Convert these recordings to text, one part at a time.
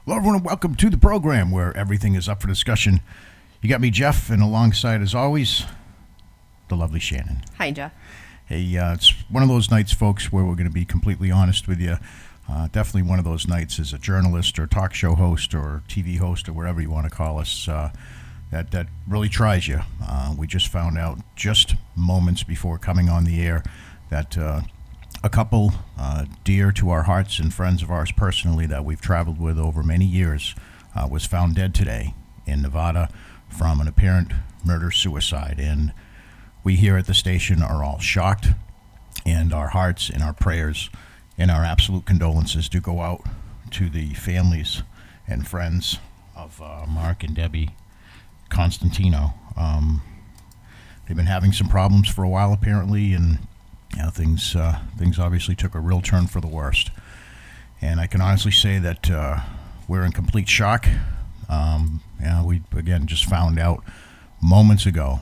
Hello, everyone, and welcome to the program where everything is up for discussion. You got me, Jeff, and alongside, as always, the lovely Shannon. Hi, Jeff. Hey, it's one of those nights, folks, where we're going to be completely honest with you. Definitely one of those nights as a journalist or talk show host or TV host or whatever you want to call us, that really tries you. We just found out just moments before coming on the air that a couple dear to our hearts and friends of ours personally that we've traveled with over many years was found dead today in Nevada from an apparent murder-suicide. And we here at the station are all shocked, and our hearts and our prayers and our absolute condolences do go out to the families and friends of Mark and Debbie Constantino. They've been having some problems for a while apparently, and things obviously took a real turn for the worst. And I can honestly say that we're in complete shock. We, again, just found out moments ago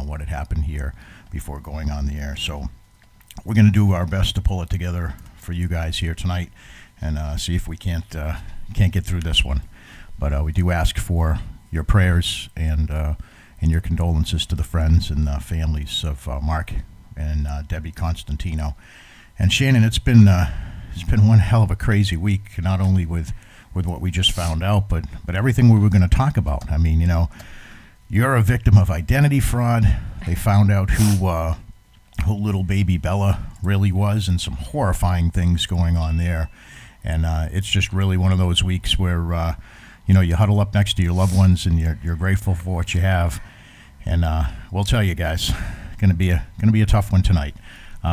what had happened here before going on the air. So we're going to do our best to pull it together for you guys here tonight and see if we can't get through this one. But we do ask for your prayers and your condolences to the friends and families of Mark and Debbie Constantino. And Shannon, it's been one hell of a crazy week, not only with what we just found out, but everything we were going to talk about. I mean, you're a victim of identity fraud. They found out who little baby Bella really was, and some horrifying things going on there. And it's just really one of those weeks where you huddle up next to your loved ones and you're grateful for what you have. And we'll tell you guys, going to be a tough one tonight.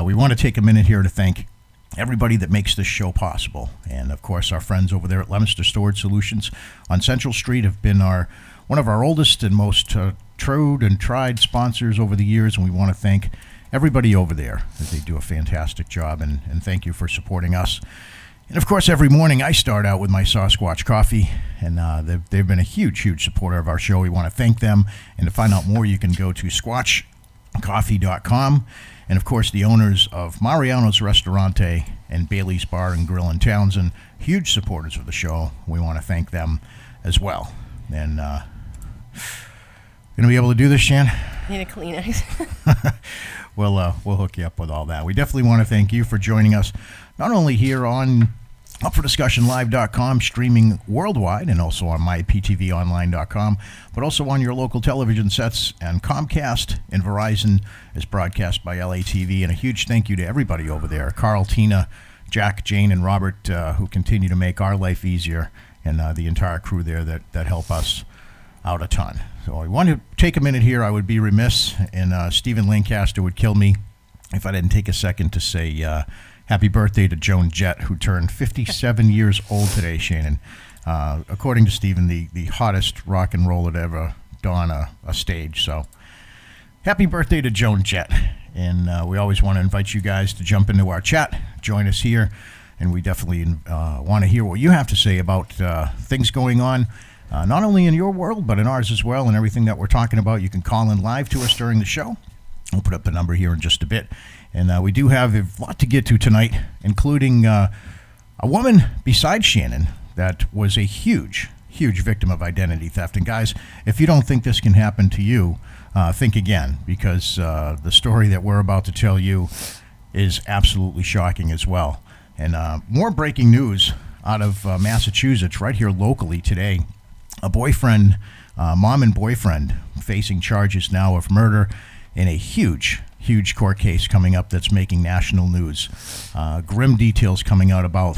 We want to take a minute here to thank everybody that makes this show possible, and of course our friends over there at Leominster Storage Solutions on Central Street have been one of our oldest and most true and tried sponsors over the years, and we want to thank everybody over there as they do a fantastic job, and thank you for supporting us. And of course, every morning I start out with my Sasquatch coffee, and they've been a huge supporter of our show. We want to thank them, and to find out more, you can go to squatchcoffee.com. And of course, the owners of Mariano's Restaurante and Bailey's Bar and Grill in Townsend, huge supporters of the show. We want to thank them as well. And going to be able to do this, Shan? Need a Kleenex. We'll hook you up with all that. We definitely want to thank you for joining us, not only here on UpForDiscussionLive.com, streaming worldwide, and also on myptvonline.com, but also on your local television sets, and Comcast and Verizon is broadcast by LATV. And a huge thank you to everybody over there, Carl, Tina, Jack, Jane, and Robert, who continue to make our life easier, and the entire crew there that help us out a ton. So I want to take a minute here. I would be remiss, and Stephen Lancaster would kill me if I didn't take a second to say happy birthday to Joan Jett, who turned 57 years old today, Shannon. According to Stephen, the hottest rock and roller to ever don a stage. So happy birthday to Joan Jett. And we always want to invite you guys to jump into our chat, join us here, and we definitely want to hear what you have to say about things going on, not only in your world, but in ours as well, and everything that we're talking about. You can call in live to us during the show. We'll put up the number here in just a bit. And we do have a lot to get to tonight, including a woman besides Shannon that was a huge victim of identity theft. And guys, if you don't think this can happen to you, think again, because the story that we're about to tell you is absolutely shocking as well. And more breaking news out of Massachusetts right here locally today. A boyfriend, mom and boyfriend, facing charges now of murder in a huge court case coming up that's making national news. Grim details coming out about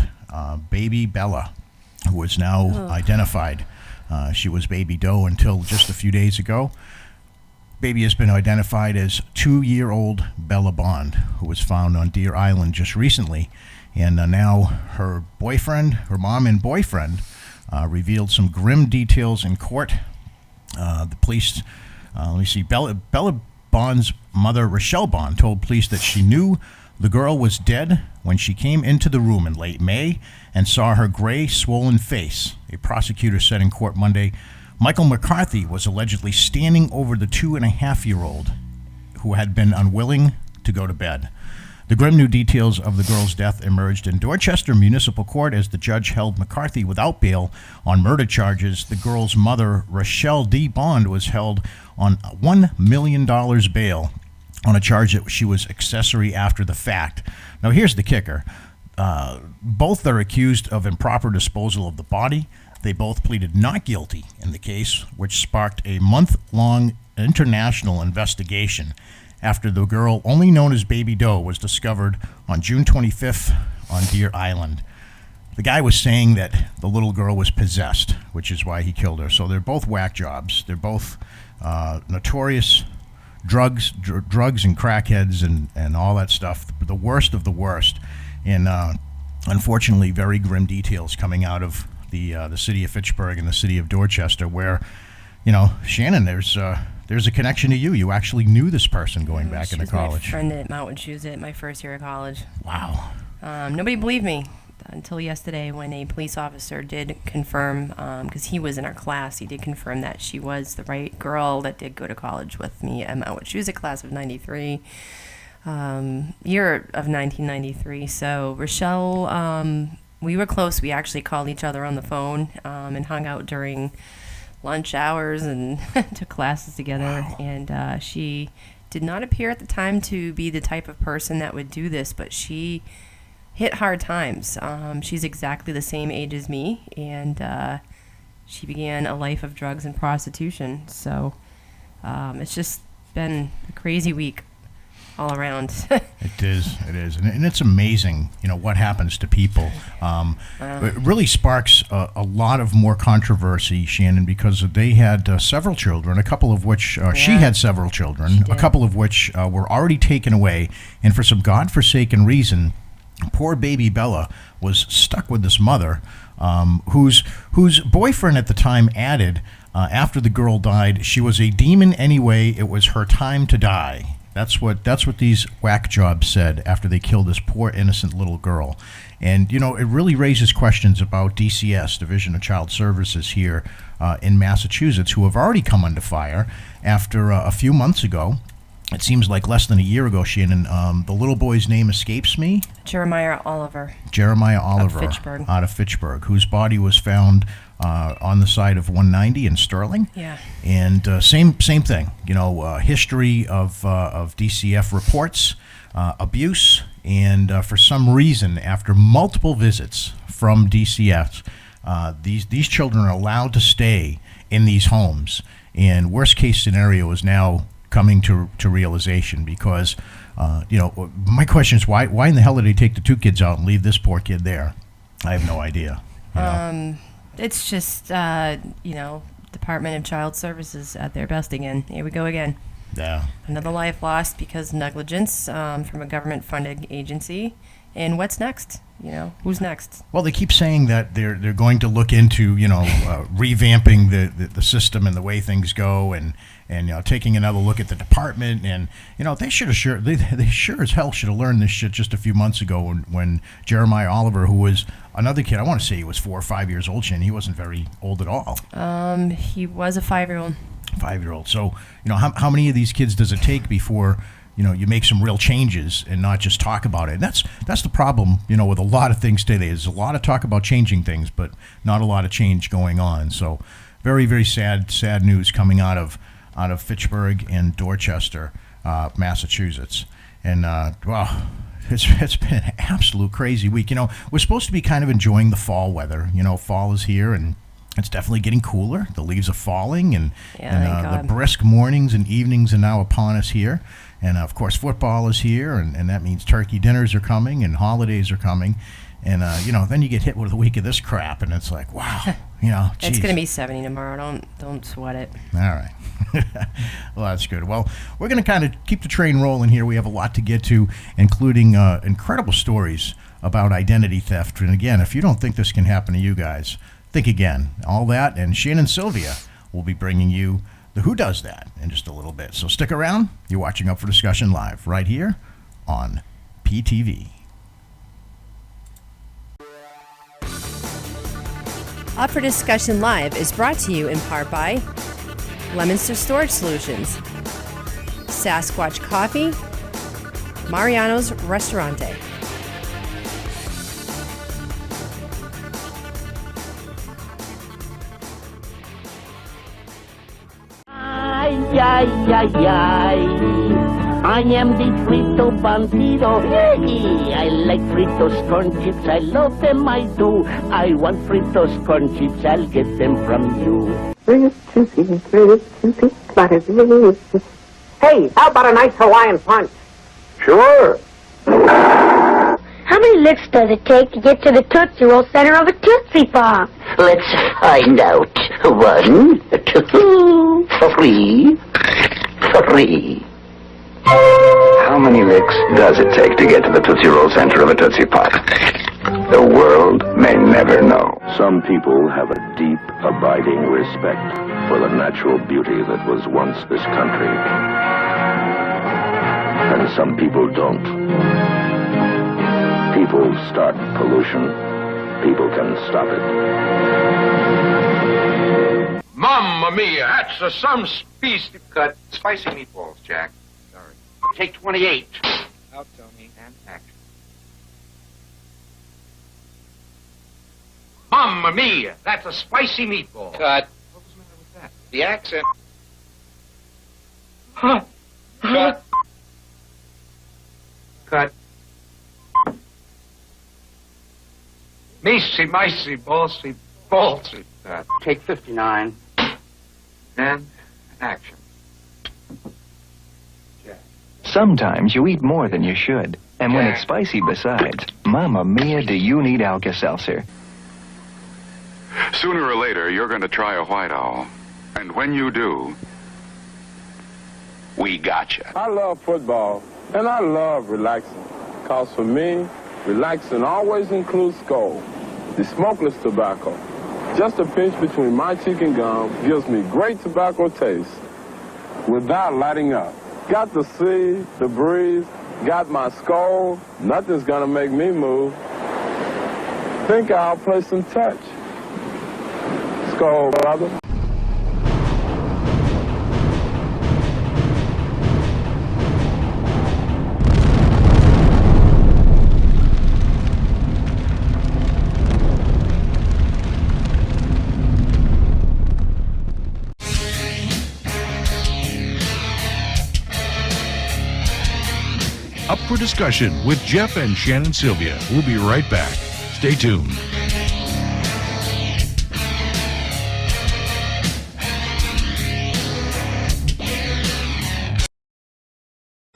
baby Bella, who is now identified. She was baby Doe until just a few days ago. Baby has been identified as 2-year-old Bella Bond, who was found on Deer Island just recently. And now her mom and boyfriend, revealed some grim details in court. The police, Bella Bond's mother, Rochelle Bond, told police that she knew the girl was dead when she came into the room in late May and saw her gray, swollen face. A prosecutor said in court Monday, Michael McCarthy was allegedly standing over the 2.5-year-old who had been unwilling to go to bed. The grim new details of the girl's death emerged in Dorchester Municipal Court as the judge held McCarthy without bail on murder charges. The girl's mother, Rochelle D. Bond, was held on $1 million bail on a charge that she was accessory after the fact. Now, here's the kicker. Both are accused of improper disposal of the body. They both pleaded not guilty in the case, which sparked a month-long international investigation after the girl, only known as Baby Doe, was discovered on June 25th on Deer Island. The guy was saying that the little girl was possessed, which is why he killed her. So they're both whack jobs. They're both notorious drugs and crackheads and all that stuff, the worst of the worst. And unfortunately, very grim details coming out of the city of Fitchburg and the city of Dorchester, where, Shannon, there's a connection to you. You actually knew this person going back into college. My friend at Mount Wachusett, my first year of college. Wow. Nobody believed me until yesterday when a police officer did confirm, because he was in our class, he did confirm that she was the right girl that did go to college with me at Mount Wachusett, class of 93, year of 1993. So Rochelle, we were close. We actually called each other on the phone and hung out during lunch hours and took classes together. Wow. And she did not appear at the time to be the type of person that would do this, but she hit hard times. She's exactly the same age as me, and she began a life of drugs and prostitution. So it's just been a crazy week all around. It is, and it's amazing, what happens to people. It really sparks a lot of more controversy, Shannon, because they had several children, a couple of which she had several children, a couple of which were already taken away, and for some godforsaken reason, poor baby Bella was stuck with this mother, whose boyfriend at the time added, after the girl died, she was a demon anyway. It was her time to die. That's what these whack jobs said after they killed this poor innocent little girl. And, it really raises questions about DCS, Division of Child Services here in Massachusetts, who have already come under fire after a few months ago. It seems like less than a year ago, Shannon. The little boy's name escapes me. Jeremiah Oliver. Out of Fitchburg, whose body was found on the side of 190 in Sterling. Yeah. And same thing. History of DCF reports, abuse, and for some reason, after multiple visits from DCF, these children are allowed to stay in these homes. And worst case scenario is now coming to realization, because my question is why in the hell did they take the two kids out and leave this poor kid there? I have no idea. It's just Department of Child Services at their best again. Here we go again. Yeah. Another life lost because of negligence from a government funded agency. And what's next? Who's next? Well, they keep saying that they're going to look into revamping the system and the way things go, and taking another look at the department. And they sure as hell should have learned this shit just a few months ago when Jeremiah Oliver, who was another kid, I want to say he was 4 or 5 years old, Shannon. He wasn't very old at all. He was a 5-year-old. 5-year-old. So how many of these kids does it take before you make some real changes and not just talk about it? And that's the problem, with a lot of things today. There's a lot of talk about changing things, but not a lot of change going on. So very, very sad news coming out of Fitchburg and Dorchester, Massachusetts. And, it's been an absolute crazy week. We're supposed to be kind of enjoying the fall weather. Fall is here, and it's definitely getting cooler. The leaves are falling, and the brisk mornings and evenings are now upon us here. And, of course, football is here, and that means turkey dinners are coming and holidays are coming. And, then you get hit with a week of this crap, and it's like, wow, It's going to be 70 tomorrow. Don't sweat it. All right. Well, that's good. Well, we're going to kind of keep the train rolling here. We have a lot to get to, including incredible stories about identity theft. And, again, if you don't think this can happen to you guys, think again. All that, and Shannon Sylvia will be bringing you the Who Does That in just a little bit. So stick around. You're watching Up for Discussion Live right here on PTV. Up for Discussion Live is brought to you in part by Lemonster Storage Solutions, Sasquatch Coffee, Mariano's Restaurante. Ay, ay, ay, ay. I am the frito bandido. Hey, I like fritos corn chips. I love them, I do. I want fritos corn chips. I'll get them from you. Hey, how about a nice Hawaiian punch? Sure. How many licks does it take to get to the Tootsie Roll center of a Tootsie Pop? Let's find out. 1, 2, 3. How many licks does it take to get to the Tootsie Roll center of a Tootsie Pop? The world may never know. Some people have a deep, abiding respect for the natural beauty that was once this country. And some people don't. People start pollution. People can stop it. Mamma mia, that's some beast. Cut. Spicy meatballs, Jack. Sorry. Take 28. Out, Tony, and action. Mamma mia, that's a spicy meatball. Cut. What was the matter with that? The accent. Huh. Cut. Cut. Micey, micey, ballsy, ballsy. Cut. Take 59. And action. Sometimes you eat more than you should. And when it's spicy besides, Mamma Mia, do you need Alka-Seltzer? Sooner or later, you're going to try a white owl. And when you do, we gotcha. I love football, and I love relaxing. Because for me, relaxing always includes Skoal, the smokeless tobacco. Just a pinch between my cheek and gum gives me great tobacco taste without lighting up. Got the sea, the breeze, got my Skoal. Nothing's gonna make me move. Think I'll play some touch. Skoal, brother. Up for discussion with Jeff and Shannon Sylvia. We'll be right back. Stay tuned.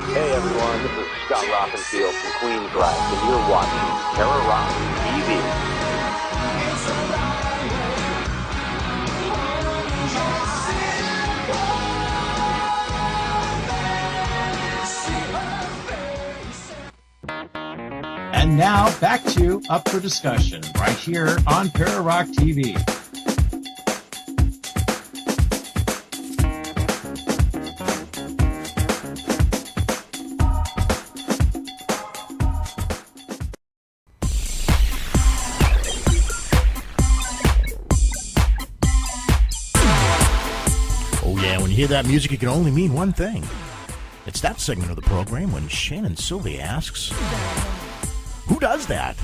Hey everyone, this is Scott Rockenfield from Queensryche, and you're watching Terror Rock TV. And now, back to Up for Discussion, right here on Terror Rock TV. Oh yeah, when you hear that music, it can only mean one thing. It's that segment of the program when Shannon Sylvia asks, who does that?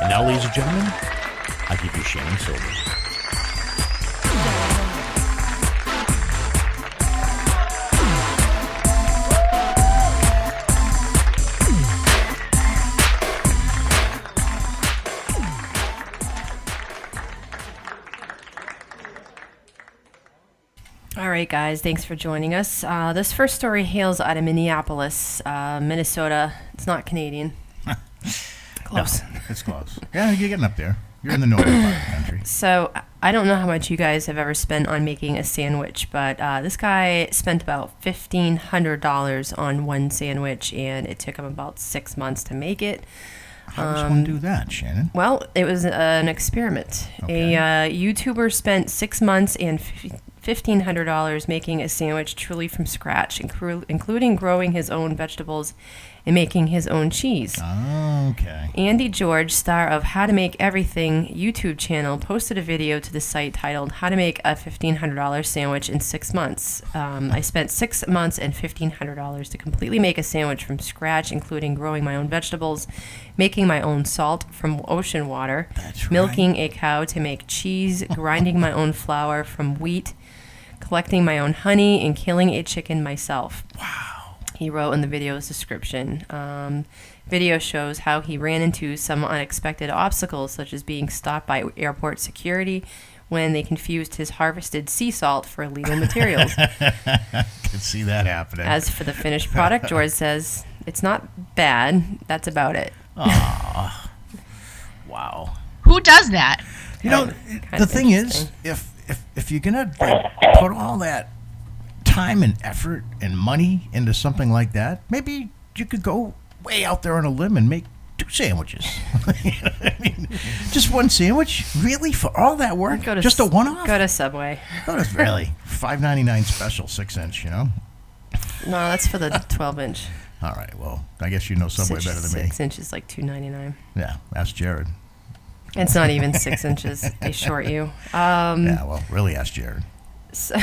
And now, ladies and gentlemen, I give you Shannon Sylvia. All right, guys, thanks for joining us. This first story hails out of Minneapolis, Minnesota. It's not Canadian. Close. No, it's close. Yeah, you're getting up there. You're in the northern part of the country. So I don't know how much you guys have ever spent on making a sandwich, but this guy spent about $1,500 on one sandwich, and it took him about 6 months to make it. How does one do that, Shannon? Well, it was an experiment. Okay. A YouTuber spent 6 months and $1,500 making a sandwich truly from scratch, including growing his own vegetables and making his own cheese. Oh, Okay. Andy George, star of How to Make Everything YouTube channel, posted a video to the site titled How to Make a $1,500 Sandwich in 6 months. I spent 6 months and $1,500 to completely make a sandwich from scratch, including growing my own vegetables, making my own salt from ocean water, milking a cow to make cheese, grinding my own flour from wheat, collecting my own honey, and killing a chicken myself. Wow. He wrote in the video's description. Video shows how he ran into some unexpected obstacles, such as being stopped by airport security when they confused his harvested sea salt for illegal materials. Could see that happening. As for the finished product, George says, it's not bad. That's about it. Aww. Wow. Who does that? You know, the thing is, if you're going to put all that time and effort and money into something like that, maybe you could go way out there on a limb and make 2 sandwiches. You know what I mean? Just 1 sandwich? Really? For all that work? Just a one-off? Go to Subway. Really? $5.99 special, 6-inch, you know? No, that's for the 12-inch. All right, well, I guess you know Subway better than me. 6 inches, like $2.99. Yeah, ask Jared. It's not even 6 inches. They short you. Yeah, well, really ask Jared. So,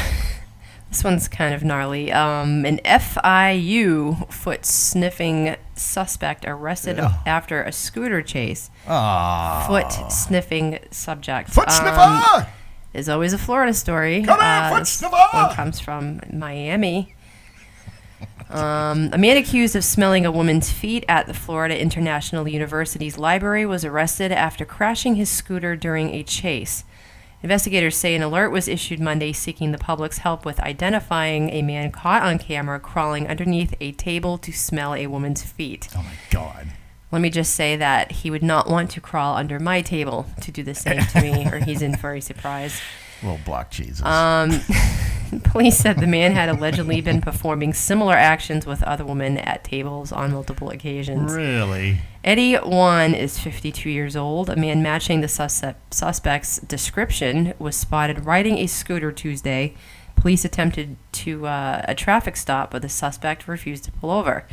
this one's kind of gnarly. An FIU foot-sniffing suspect arrested after a scooter chase. Foot-sniffing subject. Foot sniffer! There's always a Florida story. Come on, foot sniffer! One comes from Miami. A man accused of smelling a woman's feet at the Florida International University's library was arrested after crashing his scooter during a chase. Investigators say an alert was issued Monday seeking the public's help with identifying a man caught on camera crawling underneath a table to smell a woman's feet. Oh, my God. Let me just say that he would not want to crawl under my table to do the same to me, or he's in for a surprise. Little block cheeses. Police said the man had allegedly been performing similar actions with other women at tables on multiple occasions. Really? Eddie Juan is 52 years old. A man matching the suspect's description was spotted riding a scooter Tuesday. Police attempted to a traffic stop, but the suspect refused to pull over.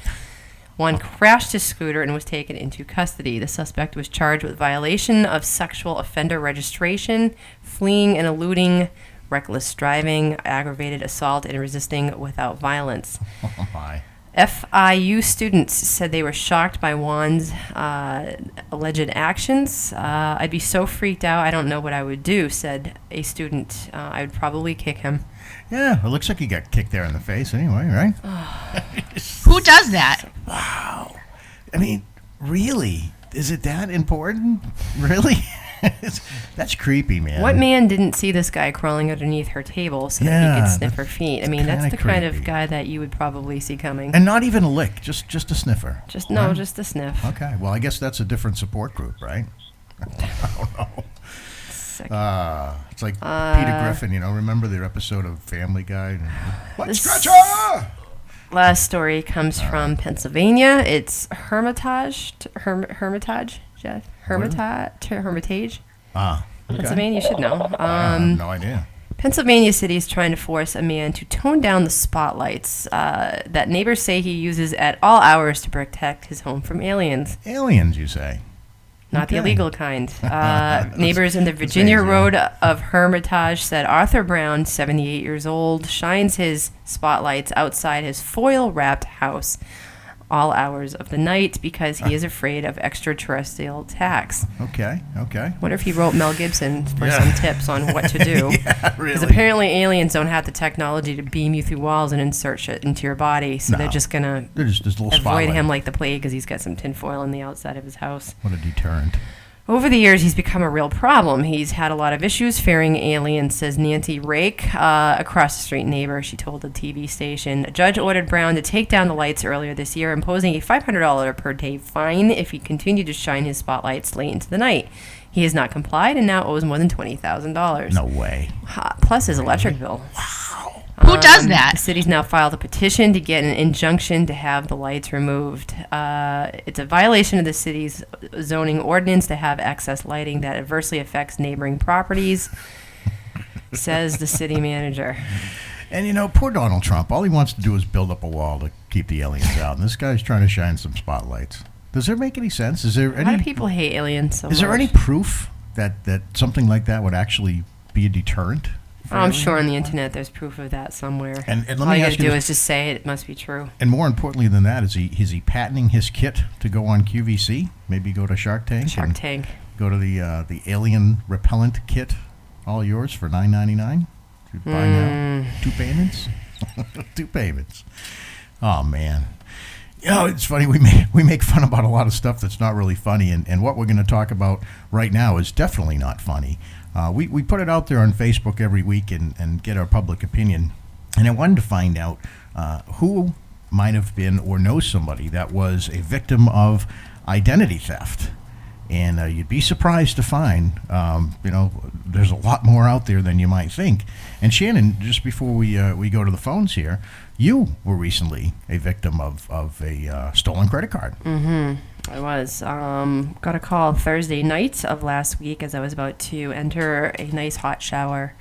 Juan crashed his scooter and was taken into custody. The suspect was charged with violation of sexual offender registration, fleeing and eluding, reckless driving, aggravated assault, and resisting without violence. Oh, my. FIU students said they were shocked by Juan's alleged actions. I'd be so freaked out, I don't know what I would do, said a student. I would probably kick him. Yeah, it looks like he got kicked there in the face anyway, right? Who does that? Wow. I mean, really? Is it that important? Really? That's creepy, man. What man didn't see this guy crawling underneath her table so that he could sniff her feet? I mean, that's the kind of guy that you would probably see coming. And not even a lick, just a sniffer. Just a sniff. Okay, well, I guess that's a different support group, right? I don't know. It's like Peter Griffin, you know, remember the episode of Family Guy? Let's stretch her! Last story comes from Pennsylvania. It's Hermitage, Jeff? Hermitage? Okay. Pennsylvania, you should know. I have no idea. Pennsylvania City is trying to force a man to tone down the spotlights that neighbors say he uses at all hours to protect his home from aliens. Aliens, you say? Not the illegal kind. Neighbors in the Virginia Road of Hermitage said Arthur Brown, 78 years old, shines his spotlights outside his foil-wrapped house all hours of the night because he is afraid of extraterrestrial attacks. Okay. Wonder if he wrote Mel Gibson for some tips on what to do. Yeah, really. Because apparently aliens don't have the technology to beam you through walls and insert shit into your body, so they're just going to avoid him like the plague because he's got some tinfoil on the outside of his house. What a deterrent. Over the years, he's become a real problem. He's had a lot of issues fearing aliens, says Nancy Rake, a cross-the-street neighbor. She told the TV station. A judge ordered Brown to take down the lights earlier this year, imposing a $500 per day fine if he continued to shine his spotlights late into the night. He has not complied and now owes more than $20,000. No way. Plus his electric bill. Wow. Who does that? The city's now filed a petition to get an injunction to have the lights removed. It's a violation of the city's zoning ordinance to have excess lighting that adversely affects neighboring properties, says the city manager. And, you know, poor Donald Trump, all he wants to do is build up a wall to keep the aliens out. And this guy's trying to shine some spotlights. Does it make any sense? Is there A lot of people hate aliens so Is there much. any proof that something like that would actually be a deterrent? I'm sure on the internet there's proof of that somewhere. And let All me you ask gotta you do this- is just say it. It must be true. And more importantly than that, is he patenting his kit to go on QVC? Maybe go to Shark Tank. Shark and Tank. Go to the alien repellent kit, all yours for $9.99. To buy now, 2 payments, 2 payments. Oh man. You know, it's funny, we make fun about a lot of stuff that's not really funny, and what we're going to talk about right now is definitely not funny. We put it out there on Facebook every week and get our public opinion, and I wanted to find out who might have been or knows somebody that was a victim of identity theft. And you'd be surprised to find, there's a lot more out there than you might think. And Shannon, just before we go to the phones here, you were recently a victim of a stolen credit card. Mm-hmm. I was. Got a call Thursday night of last week as I was about to enter a nice hot shower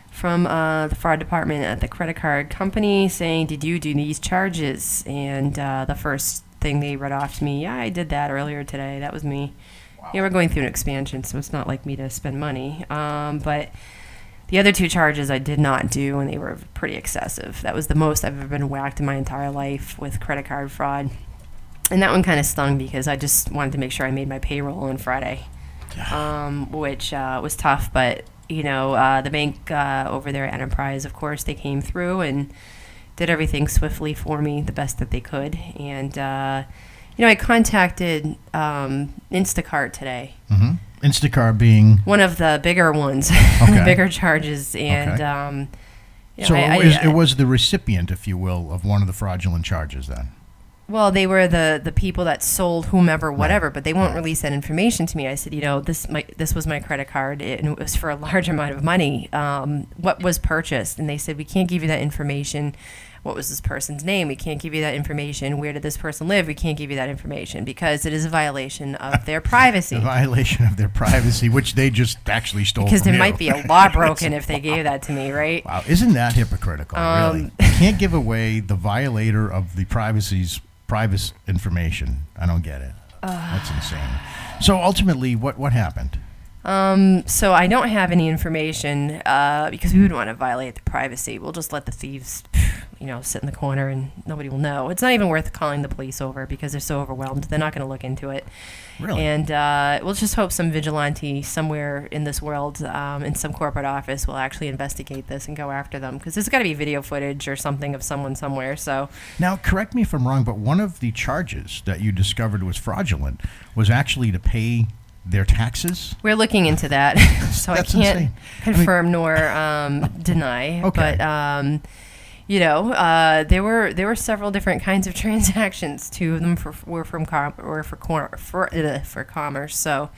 from the fraud department at the credit card company saying, "Did you do these charges?" And the first thing they read off to me, "Yeah, I did that earlier today. That was me." Wow. Yeah, we're going through an expansion, so it's not like me to spend money. But the other 2 charges I did not do, and they were pretty excessive. That was the most I've ever been whacked in my entire life with credit card fraud. And that one kind of stung because I just wanted to make sure I made my payroll on Friday, which was tough. But, the bank over there at Enterprise, of course, they came through and did everything swiftly for me, the best that they could. And, I contacted Instacart today. Mm-hmm. Instacart being one of the bigger ones, okay. The bigger charges. And so it was the recipient, if you will, of one of the fraudulent charges then. Well, they were the people that sold whomever, whatever, but they won't release that information to me. I said, this was my credit card, and it was for a large amount of money. What was purchased? And they said, we can't give you that information. What was this person's name? We can't give you that information. Where did this person live? We can't give you that information because it is a violation of their privacy. A violation of their privacy, which they just actually stole because from there you. might be a law broken if they gave that to me, right? Wow, isn't that hypocritical, really? You can't give away the violator of the private information. I don't get it. That's insane. So ultimately, what happened? So I don't have any information because we wouldn't want to violate the privacy. We'll just let the thieves, sit in the corner and nobody will know. It's not even worth calling the police over because they're so overwhelmed. They're not going to look into it. Really? And we'll just hope some vigilante somewhere in this world, in some corporate office, will actually investigate this and go after them because there's got to be video footage or something of someone somewhere. So now, correct me if I'm wrong, but one of the charges that you discovered was fraudulent was actually to pay their taxes? We're looking into that, so I can't insane. confirm nor deny. Okay. But there were several different kinds of transactions. 2 of them were for commerce. So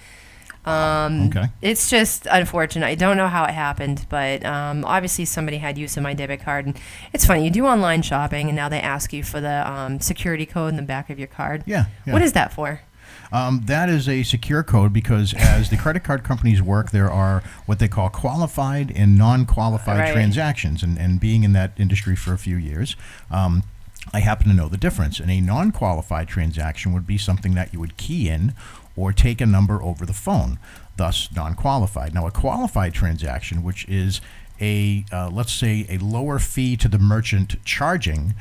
it's just unfortunate. I don't know how it happened, but obviously somebody had use of my debit card. And it's funny, you do online shopping, and now they ask you for the security code in the back of your card. Yeah. What is that for? That is a secure code because as the credit card companies work, there are what they call qualified and non-qualified transactions. And being in that industry for a few years, I happen to know the difference. And a non-qualified transaction would be something that you would key in or take a number over the phone, thus non-qualified. Now, a qualified transaction, which is let's say a lower fee to the merchant charging,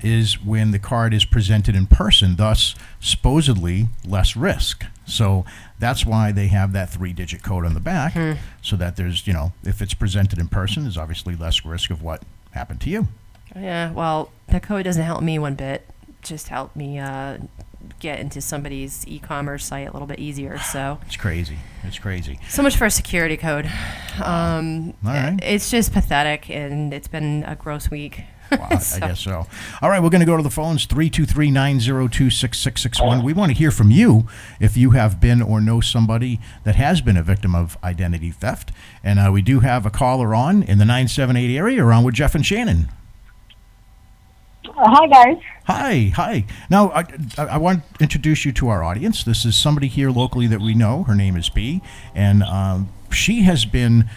is when the card is presented in person, thus supposedly less risk. So that's why they have that 3-digit code on the back, so that there's, if it's presented in person, there's obviously less risk of what happened to you. Yeah, well, the code doesn't help me one bit. Just helped me get into somebody's e-commerce site a little bit easier. So it's crazy. So much for a security code. All right. It's just pathetic, and it's been a gross week. Well, I guess so. All right, we're going to go to the phones, 323-902-6661. We want to hear from you if you have been or know somebody that has been a victim of identity theft. And we do have a caller on in the 978 area. You're on with Jeff and Shannon. Hi, guys. Hi. Now, I want to introduce you to our audience. This is somebody here locally that we know. Her name is B, and she has been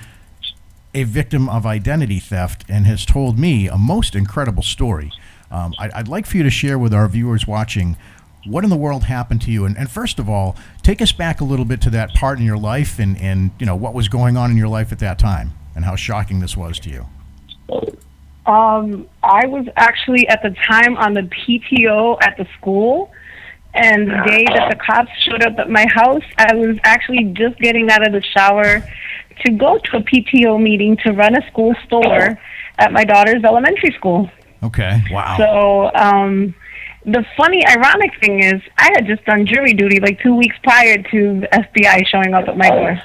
a victim of identity theft and has told me a most incredible story. I'd like for you to share with our viewers watching what in the world happened to you? And first of all, take us back a little bit to that part in your life and you know, what was going on in your life at that time and how shocking this was to you. I was actually at the time on the PTO at the school, and the day that the cops showed up at my house, I was actually just getting out of the shower to go to a PTO meeting to run a school store at my daughter's elementary school. Okay, wow. So the funny, ironic thing is I had just done jury duty like 2 weeks prior to the FBI showing up at my door.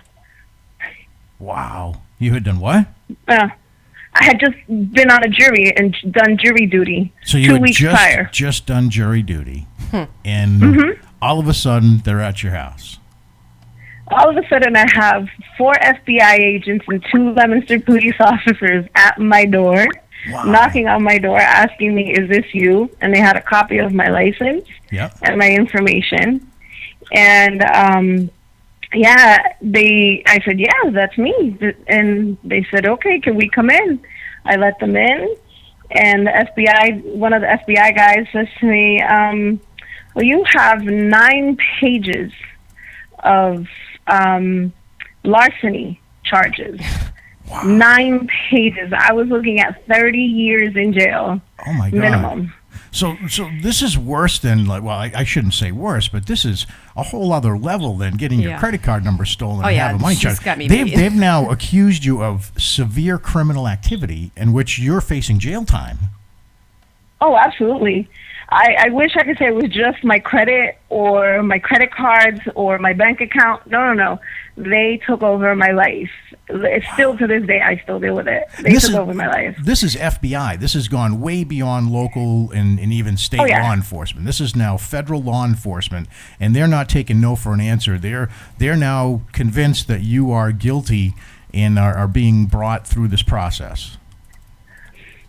Wow. You had done what? I had just been on a jury and done jury duty. So you 2 had weeks prior. just done jury duty, and all of a sudden they're at your house. All of a sudden I have 4 FBI agents and 2 Leominster police officers at my door, knocking on my door, asking me, "Is this you?" And they had a copy of my license and my information. And I said, "Yeah, that's me." And they said, "Okay, can we come in?" I let them in, and one of the FBI guys says to me, "Well, you have 9 pages of larceny charges." 9 pages. I was looking at 30 years in jail. Oh my God. Minimum. So this is worse than, like, well, I shouldn't say worse, but this is a whole other level than getting your credit card number stolen and having money charged. They've now accused you of severe criminal activity in which you're facing jail time. Oh, absolutely. I wish I could say it was just my credit or my credit cards or my bank account. No. They took over my life. It's still, to this day, I still deal with it. They took over my life. This is FBI. This has gone way beyond local and even state law enforcement. This is now federal law enforcement, and they're not taking no for an answer. They're now convinced that you are guilty and are being brought through this process.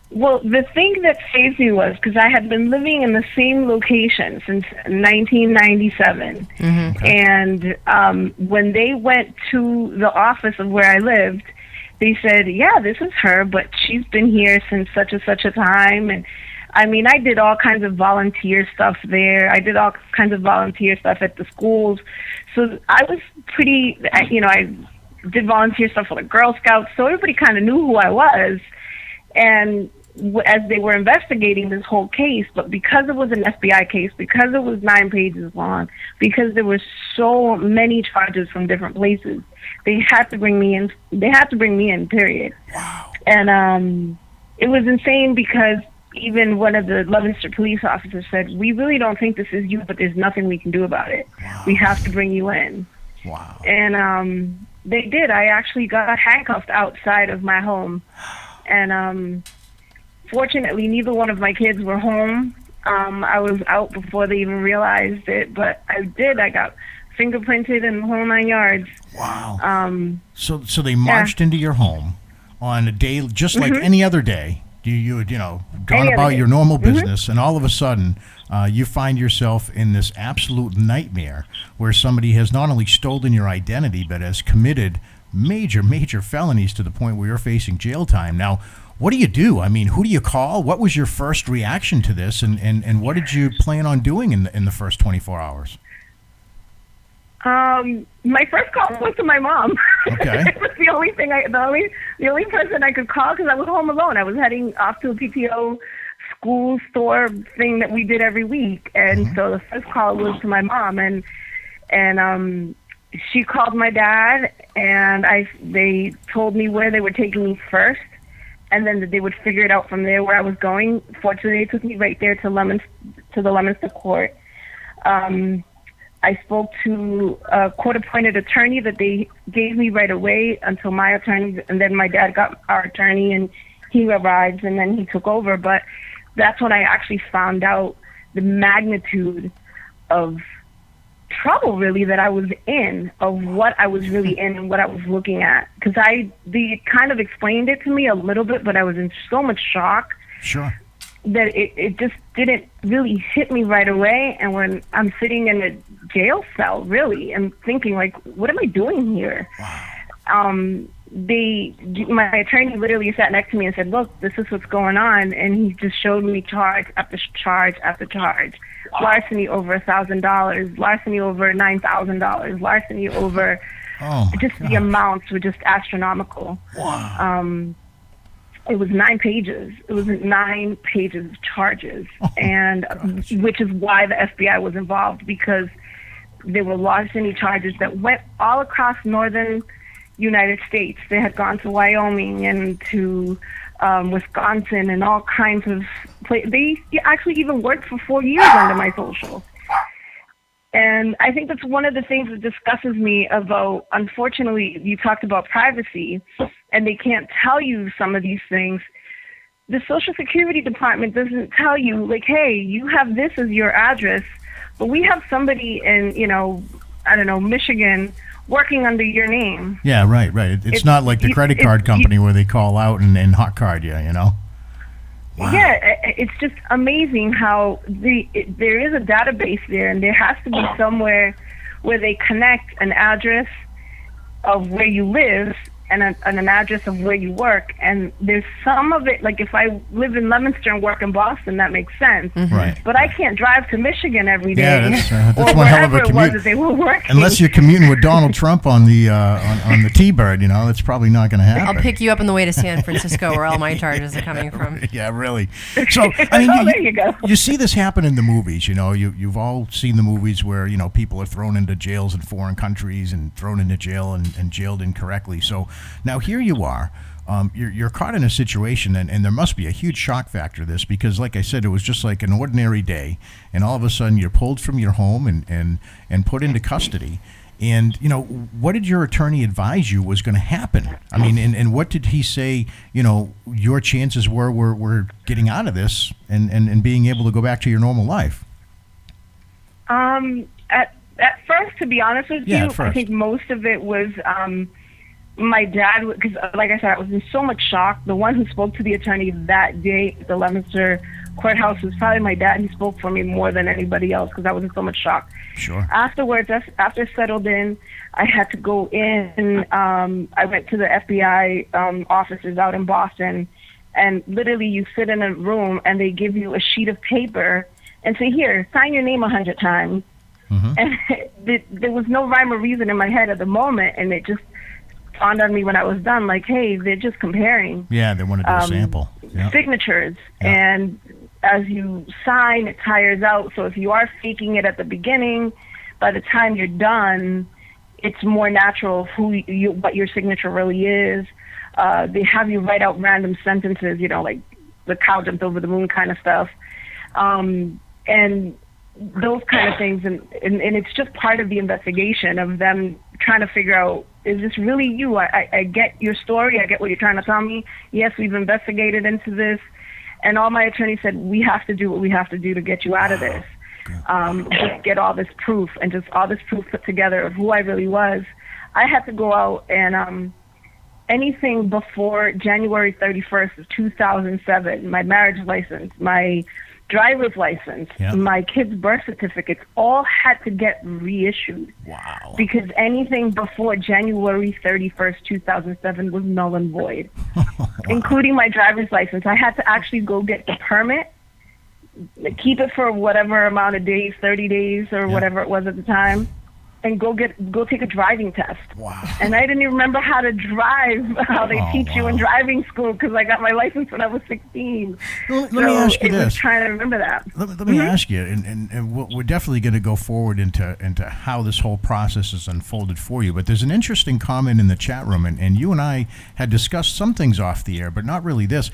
Well, the thing that saved me was because I had been living in the same location since 1997. And when they went to the office of where I lived, they said, "Yeah, this is her, but she's been here since such and such a time." And I mean, I did all kinds of volunteer stuff there. I did all kinds of volunteer stuff at the schools. So I was pretty, I did volunteer stuff for the Girl Scouts, so everybody kind of knew who I was. And as they were investigating this whole case, but because it was an FBI case, because it was 9 pages long, because there were so many charges from different places, they had to bring me in. They had to bring me in, period. Wow. And it was insane because even one of the Leominster police officers said, "We really don't think this is you, but there's nothing we can do about it. We have to bring you in." Wow. And they did. I actually got handcuffed outside of my home. And fortunately, neither one of my kids were home. I was out before they even realized it, but I did. I got fingerprinted in the whole 9 yards. Wow. So they marched into your home on a day just like any other day. You gone about your normal business, and all of a sudden, you find yourself in this absolute nightmare where somebody has not only stolen your identity, but has committed major felonies to the point where you're facing jail time. Now, what do you do? I mean, who do you call? What was your first reaction to this, and what did you plan on doing in the first 24 hours? My first call was to my mom. Okay. It was the only thing the only person I could call because I was home alone. I was heading off to a PTO school store thing that we did every week, and so the first call was to my mom, and she called my dad, and they told me where they were taking me first, and then that they would figure it out from there where I was going. Fortunately, they took me right there to the Leominster court. I spoke to a court-appointed attorney that they gave me right away until my attorney, and then my dad got our attorney, and he arrived, and then he took over. But that's when I actually found out the magnitude of trouble, really, that I was in, of what I was really in and what I was looking at. Because they kind of explained it to me a little bit, but I was in so much shock. Sure. That it just didn't really hit me right away. And when I'm sitting in a jail cell, really, and thinking, like, what am I doing here? Wow. my attorney literally sat next to me and said, look, this is what's going on. And he just showed me charge after charge after charge. Larceny over $1,000, larceny over $9,000, larceny over the amounts were just astronomical. Wow. It was 9 pages. It was 9 pages of charges, which is why the FBI was involved, because there were larceny charges that went all across northern United States. They had gone to Wyoming and to Wisconsin and all kinds of places. They actually even worked for 4 years under my social. And I think that's one of the things that disgusts me about, unfortunately, you talked about privacy, and they can't tell you some of these things. The Social Security Department doesn't tell you, like, hey, you have this as your address, but we have somebody in, Michigan working under your name. Yeah, right. It's not like the credit card company where they call out and hot card you, Wow. Yeah, it's just amazing how there is a database there, and there has to be somewhere where they connect an address of where you live and an address of where you work. And there's some of it, like if I live in Leominster and work in Boston, that makes sense. Mm-hmm. Right. But I can't drive to Michigan every day. Yeah, that's or one hell of a wherever it was that they were working. Unless you're commuting with Donald Trump on the on the T-Bird, that's probably not going to happen. I'll pick you up on the way to San Francisco, where all my charges are coming from. Yeah, really. So, I mean, there you go. You see this happen in the movies. You've all seen the movies where people are thrown into jails in foreign countries and thrown into jail and jailed incorrectly. So now here you are. You're caught in a situation, and there must be a huge shock factor to this, because, like I said, it was just like an ordinary day, and all of a sudden you're pulled from your home and put into custody. And, what did your attorney advise you was going to happen? I mean, and what did he say, your chances were getting out of this and being able to go back to your normal life? At first, to be honest with you, I think most of it was my dad, because like I said, I was in so much shock. The one who spoke to the attorney that day at the Leominster courthouse was probably my dad. He spoke for me more than anybody else because I was in so much shock. Sure. Afterwards, after I settled in, I had to go in. I went to the FBI offices out in Boston, and literally you sit in a room and they give you a sheet of paper and say, here, sign your name 100 times. Mm-hmm. And there was no rhyme or reason in my head at the moment, and it just dawned on me when I was done, like, hey, they're just comparing. Yeah, they want to do a sample. Yep. Signatures. Yep. And as you sign, it tires out. So if you are faking it at the beginning, by the time you're done, it's more natural what your signature really is. They have you write out random sentences, like the cow jumped over the moon kind of stuff. And those kind of things. And it's just part of the investigation of them trying to figure out, is this really you? I get your story. I get what you're trying to tell me. Yes, we've investigated into this. And all my attorneys said, we have to do what we have to do to get you out of this. Just get all this proof, and just all this proof put together of who I really was. I had to go out and anything before January 31st of 2007, my marriage license, my driver's license, my kids' birth certificates, all had to get reissued. Wow. Because anything before January 31st, 2007 was null and void, including my driver's license. I had to actually go get the permit, keep it for whatever amount of days, 30 days or whatever it was at the time, and go take a driving test. Wow. And I didn't even remember how to drive, how they teach you in driving school, because I got my license when I was 16. Let me ask you this. Was trying to remember that. Let me ask you, and we're definitely going to go forward into how this whole process is unfolded for you, but there's an interesting comment in the chat room, and you and I had discussed some things off the air, but not really this.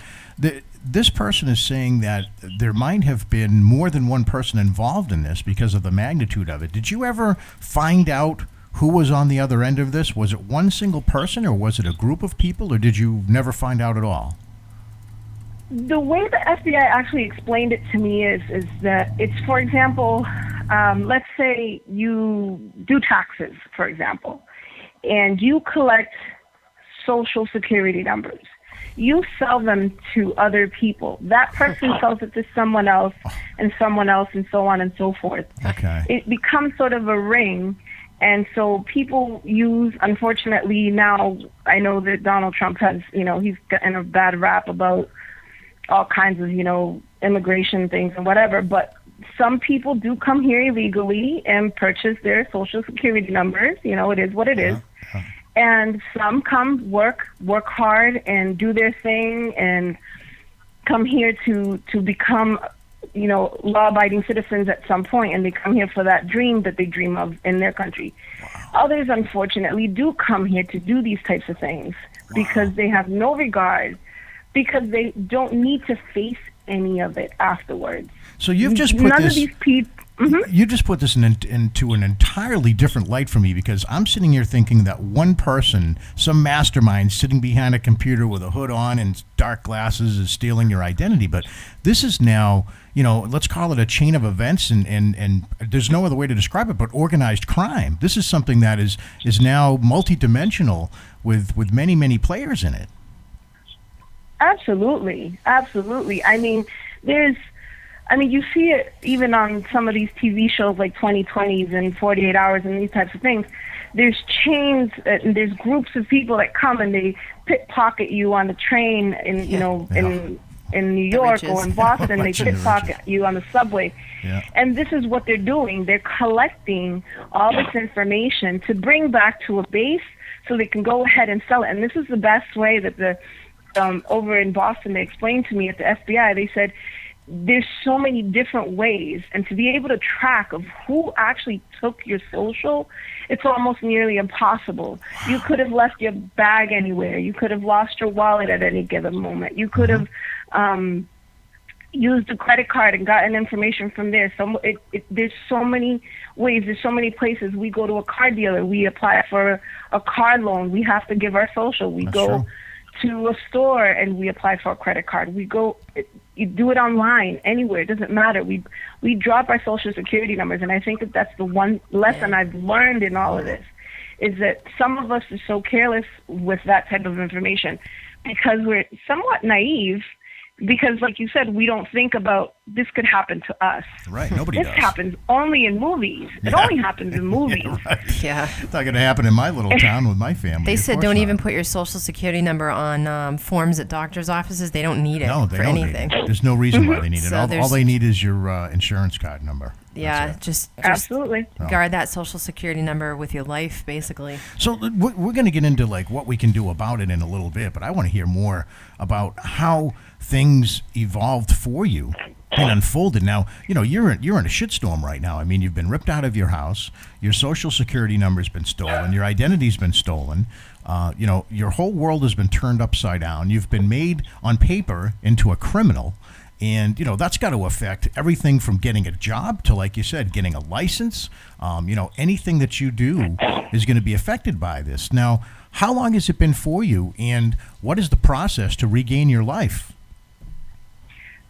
This person is saying that there might have been more than one person involved in this because of the magnitude of it. Did you ever find out who was on the other end of this? Was it one single person, or was it a group of people, or did you never find out at all? The way the FBI actually explained it to me is that it's, for example, let's say you do taxes, for example, and you collect Social Security numbers. You sell them to other people. That person sells it to someone else, and so on and so forth. Okay. It becomes sort of a ring, And so people use, unfortunately, now I know that Donald Trump has, he's gotten a bad rap about all kinds of, immigration things and whatever, but some people do come here illegally and purchase their social security numbers. It is what it is. And some come work hard and do their thing and come here to become, law-abiding citizens at some point, and they come here for that dream that they dream of in their country. Others, unfortunately, do come here to do these types of things because they have no regard, because they don't need to face any of it afterwards. So you've just put None this. of these people. You just put this into an entirely different light for me, because I'm sitting here thinking that one person, some mastermind sitting behind a computer with a hood on and dark glasses, is stealing your identity. But this is now, let's call it a chain of events, and there's no other way to describe it but organized crime. This is something that is now multidimensional with many, many players in it. Absolutely. You see it even on some of these TV shows like 2020s and 48 Hours and these types of things. There's chains, and there's groups of people that come and they pickpocket you on the train in New York or in Boston. They pickpocket you on the subway. Yeah. And this is what they're doing. They're collecting all this information to bring back to a base so they can go ahead and sell it. And this is the best way that the over in Boston, they explained to me at the FBI, they said, there's so many different ways, and to be able to track of who actually took your social, it's almost nearly impossible. You could have left your bag anywhere. You could have lost your wallet at any given moment. You could have used a credit card and gotten information from there. So there's so many ways. There's so many places. We go to a car dealer. We apply for a car loan. We have to give our social. We go to a store and we apply for a credit card. You do it online, anywhere. It doesn't matter. We drop our social security numbers, and I think that that's the one lesson I've learned in all of this, is that some of us are so careless with that type of information because we're somewhat naive. Because, like you said, we don't think about this could happen to us. Right, nobody does. This happens only in movies. It only happens in movies. Yeah. It's not going to happen in my little town with my family. They said don't even put your social security number on forms at doctor's offices. They don't need it for anything. There's no reason why they need it. So All they need is your insurance card number. Yeah, just absolutely guard that social security number with your life, basically. So we're going to get into what we can do about it in a little bit, but I want to hear more about how things evolved for you and unfolded. Now, you're in a shitstorm right now. I mean, you've been ripped out of your house. Your social security number's been stolen. Your identity's been stolen. Your whole world has been turned upside down. You've been made on paper into a criminal. And, that's got to affect everything from getting a job to, like you said, getting a license. Anything that you do is going to be affected by this. Now, how long has it been for you, and what is the process to regain your life?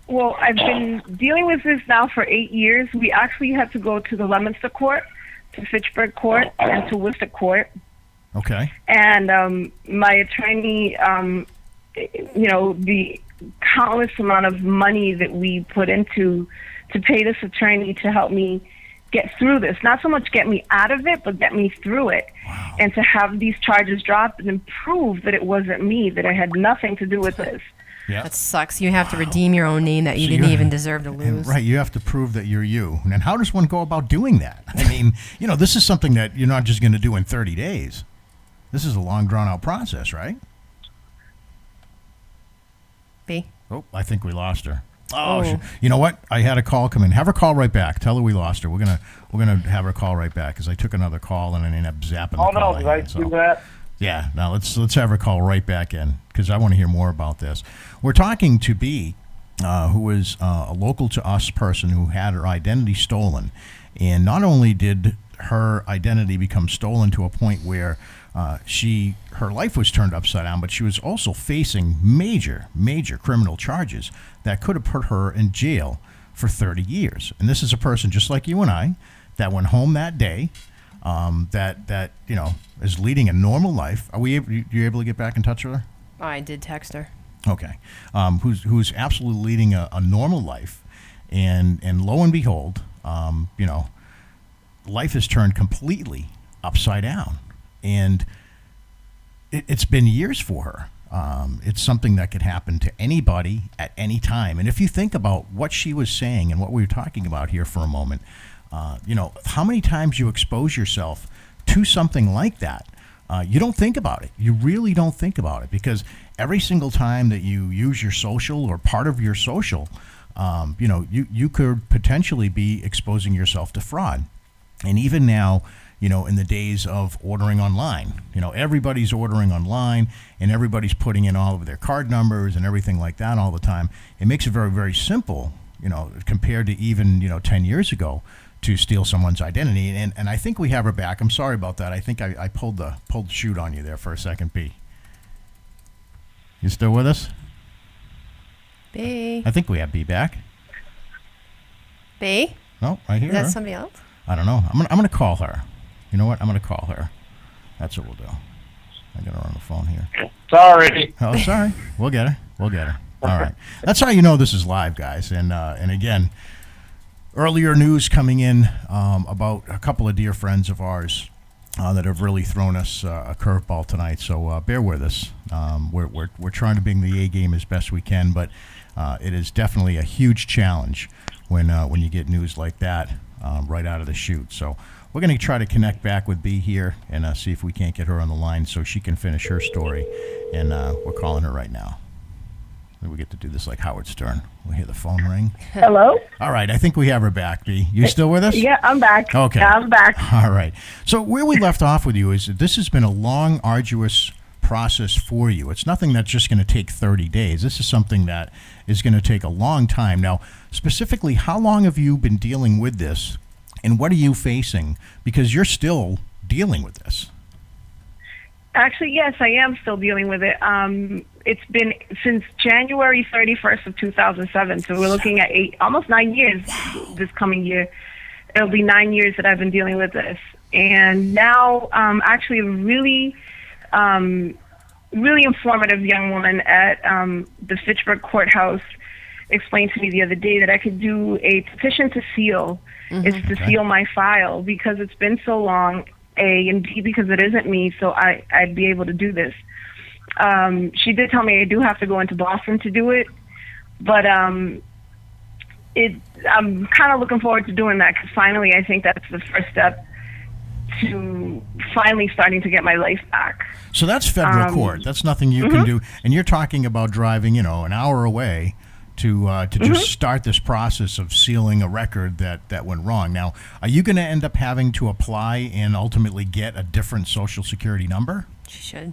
Well, I've been dealing with this now for 8 years. We actually had to go to the Leominster Court, to Fitchburg Court, and to Worcester Court. Okay. And my attorney, the countless amount of money that we put into to pay this attorney to help me get through this. Not so much get me out of it, but get me through it. Wow. And to have these charges dropped and prove that it wasn't me, that I had nothing to do with this. Yeah. That sucks. You have to redeem your own name that you didn't even deserve to lose. Right. You have to prove that you're you. And how does one go about doing that? I mean, this is something that you're not just going to do in 30 days. This is a long, drawn-out process, right? B? Oh, I think we lost her. Oh. You know what? I had a call come in. Have her call right back. Tell her we lost her. We're gonna have her call right back because I took another call and I ended up zapping the call. Oh no, did I do that? Yeah. Now let's have her call right back in because I want to hear more about this. We're talking to B, who is a local to us person who had her identity stolen, and not only did her identity become stolen to a point where her life was turned upside down, but she was also facing major criminal charges that could have put her in jail for 30 years. And this is a person just like you and I that went home that day, that is leading a normal life. Are you able to get back in touch with her? I did text her. Okay. Who's absolutely leading a normal life, and lo and behold, life has turned completely upside down. And it's been years for her. It's something that could happen to anybody at any time. And if you think about what she was saying and what we were talking about here for a moment, how many times you expose yourself to something like that, you don't think about it. You really don't think about it, because every single time that you use your social or part of your social, you could potentially be exposing yourself to fraud. And even now, in the days of ordering online, everybody's ordering online and everybody's putting in all of their card numbers and everything like that all the time. It makes it very, very simple, compared to even, 10 years ago, to steal someone's identity. And I think we have her back. I'm sorry about that. I think I pulled the chute on you there for a second, B. You still with us? B. I think we have B back. B? No, I hear her. Is that somebody else? I don't know. I'm gonna call her. You know what? I'm gonna call her. That's what we'll do. I got her on the phone here. Sorry. Oh, sorry. We'll get her. All right. That's how you know this is live, guys. And again, earlier news coming in about a couple of dear friends of ours that have really thrown us a curveball tonight. So bear with us. We're trying to bring the A game as best we can, but it is definitely a huge challenge when you get news like that right out of the chute. So we're going to try to connect back with B here and see if we can't get her on the line so she can finish her story. And we're calling her right now. We get to do this like Howard Stern. We hear the phone ring. Hello? All right. I think we have her back, B. You still with us? Yeah, I'm back. Okay. Yeah, I'm back. All right. So where we left off with you is that this has been a long, arduous process for you. It's nothing that's just going to take 30 days. This is something that is going to take a long time. Now, specifically, how long have you been dealing with this, and what are you facing? Because you're still dealing with this. Actually, yes, I am still dealing with it. It's been since January 31st of 2007, so we're looking at almost 9 years this coming year. It'll be 9 years that I've been dealing with this. And now, actually, a really informative young woman at the Fitchburg Courthouse explained to me the other day that I could do a petition to seal. It's to seal my file because it's been so long, A, and B, because it isn't me, so I'd be able to do this. She did tell me I do have to go into Boston to do it, but I'm kind of looking forward to doing that because finally I think that's the first step to finally starting to get my life back. So that's federal court. That's nothing you can do. And you're talking about driving, an hour away to just start this process of sealing a record that went wrong. Now, are you going to end up having to apply and ultimately get a different Social Security number? She should.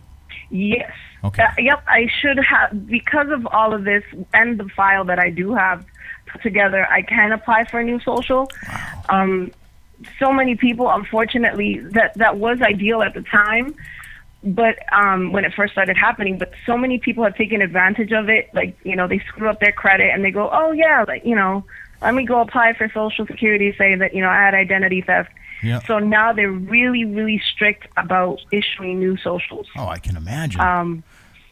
Yes. Okay. Yep, I should have, because of all of this and the file that I do have put together, I can apply for a new social. Wow. So many people, unfortunately, that was ideal at the time, but when it first started happening, but so many people have taken advantage of it. Like, they screw up their credit and they go, oh yeah, let me go apply for Social Security, say that, I had identity theft. Yep. So now they're really, really strict about issuing new socials. Oh, I can imagine.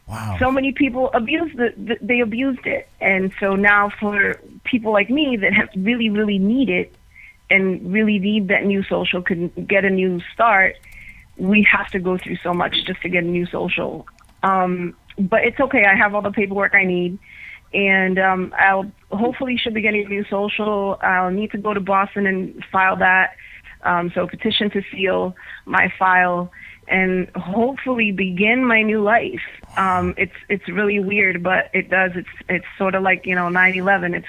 Wow. So many people abused they abused it. And so now for people like me that have really, really need it and really need that new social, could get a new start, we have to go through so much just to get a new social. But it's okay. I have all the paperwork I need. And I'll hopefully should be getting a new social. I'll need to go to Boston and file that. So petition to seal my file and hopefully begin my new life. It's really weird, but it does. It's sort of like 9/11. It's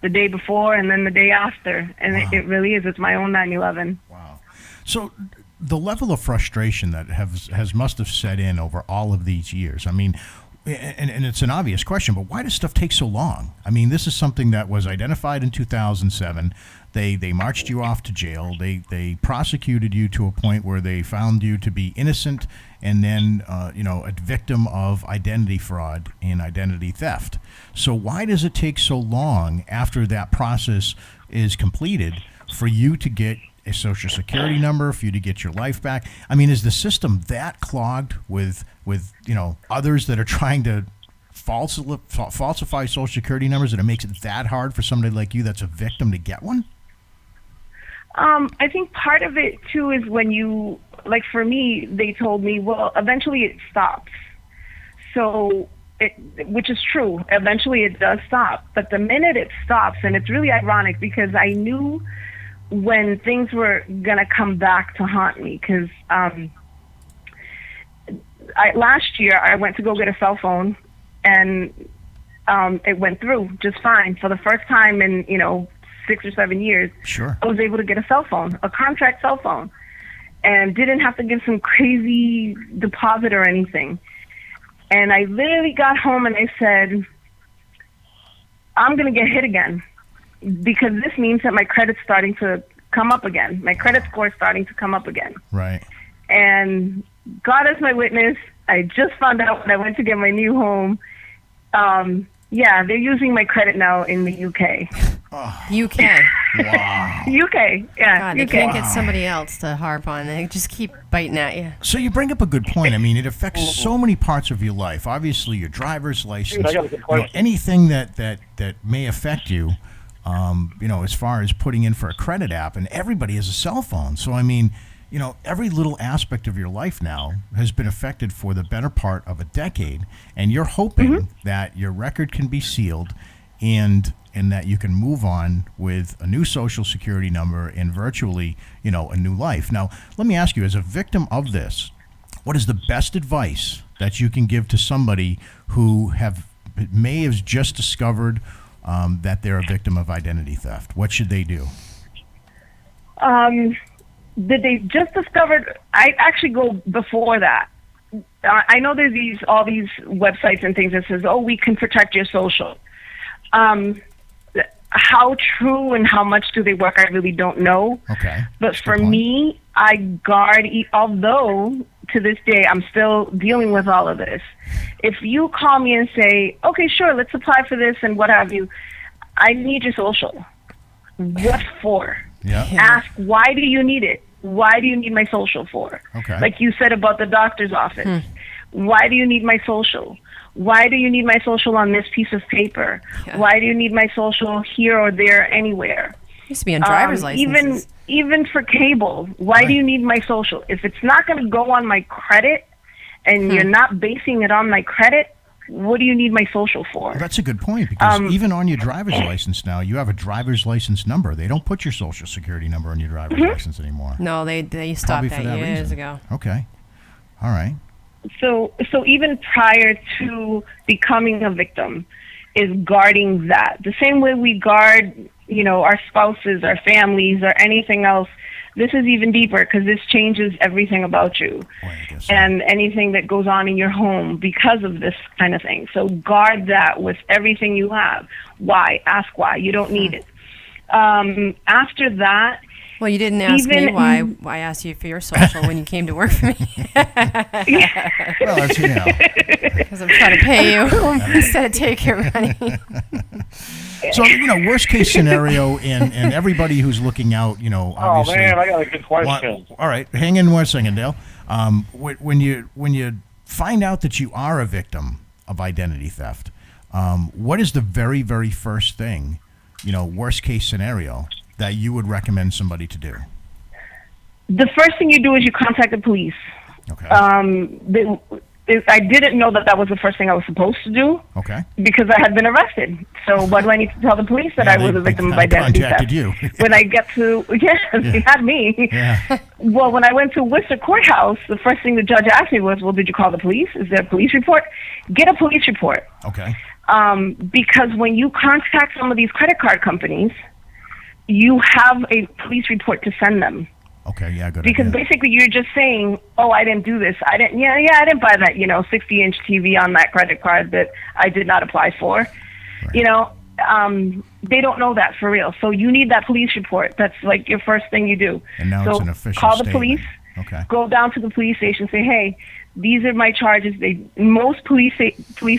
the day before and then the day after, and it really is. It's my own 9/11. Wow. So the level of frustration that must have set in over all of these years. I mean, and it's an obvious question, but why does stuff take so long? I mean, this is something that was identified in 2007. They marched you off to jail. They prosecuted you to a point where they found you to be innocent, and then a victim of identity fraud and identity theft. So why does it take so long after that process is completed for you to get a Social Security number, for you to get your life back? I mean, is the system that clogged with others that are trying to falsify Social Security numbers that it makes it that hard for somebody like you that's a victim to get one? I think part of it too is when you like for me, they told me, well, eventually it stops. So, which is true. Eventually it does stop. But the minute it stops, and it's really ironic because I knew when things were going to come back to haunt me, because last year I went to go get a cell phone, and it went through just fine. For the first time in, 6 or 7 years, Sure. I was able to get a cell phone, a contract cell phone, and didn't have to give some crazy deposit or anything. And I literally got home and I said, I'm going to get hit again, because this means that my credit's starting to come up again. My credit score is starting to come up again. Right. And God is my witness. I just found out when I went to get my new home. Yeah, they're using my credit now in the UK. UK. Wow. UK, yeah. God, they UK. can't get somebody else to harp on. They just keep biting at you. So you bring up a good point. I mean, it affects so many parts of your life. Obviously, your driver's license, Dude, I got a good question. anything that may affect you, as far as putting in for a credit app, and everybody has a cell phone. So, I mean, every little aspect of your life now has been affected for the better part of a decade, and you're hoping that your record can be sealed and that you can move on with a new social security number and virtually, a new life. Now, let me ask you, as a victim of this, what is the best advice that you can give to somebody who may have just discovered that they're a victim of identity theft? What should they do? Did they just discovered? I actually go before that. I know there's all these websites and things that says, "Oh, we can protect your social." How true and how much do they work, I really don't know. Okay. But for me, I guard, although to this day I'm still dealing with all of this. If you call me and say, okay, sure, let's apply for this and what have you, I need your social. What for? Yeah. Ask, why do you need it? Why do you need my social for? Okay. Like you said about the doctor's office. Why do you need my social? Why do you need my social on this piece of paper? Yeah. Why do you need my social here or there, anywhere? Used to be on driver's licenses. Even for cable, why do you need my social? If it's not going to go on my credit and you're not basing it on my credit, what do you need my social for? Well, that's a good point, because even on your driver's license now, you have a driver's license number. They don't put your social security number on your driver's license anymore. No, they stopped Probably that for that years reason. ago. Okay. All right. So even prior to becoming a victim is guarding that. The same way we guard, our spouses, our families, or anything else. This is even deeper because this changes everything about you and anything that goes on in your home because of this kind of thing. So guard that with everything you have. Why? Ask why. You don't need it. After that, well, you didn't ask me why I asked you for your social when you came to work for me. Well, that's, because I'm trying to pay you instead of take your money. So, worst case scenario, and everybody who's looking out, obviously. Oh man, I got a good question. All right, hang in 1 second, Dale. When you find out that you are a victim of identity theft, what is the very, very first thing, worst case scenario, that you would recommend somebody to do? The first thing you do is you contact the police. Okay. I didn't know that was the first thing I was supposed to do. Okay. Because I had been arrested. So why do I need to tell the police that I was a victim of identity theft? Contacted you. When I get to, they had me. Yeah. Well, when I went to Worcester Courthouse, the first thing the judge asked me was, well, did you call the police? Is there a police report? Get a police report. Okay. Because when you contact some of these credit card companies, you have a police report to send them. Okay, yeah, good Because idea. basically you're just saying, oh, I didn't do this. I didn't buy that, 60-inch TV on that credit card that I did not apply for. Right. They don't know that for real. So you need that police report. That's like your first thing you do. And now so it's an official call the statement. police. Okay. Go down to the police station, say, hey, these are my charges. Most police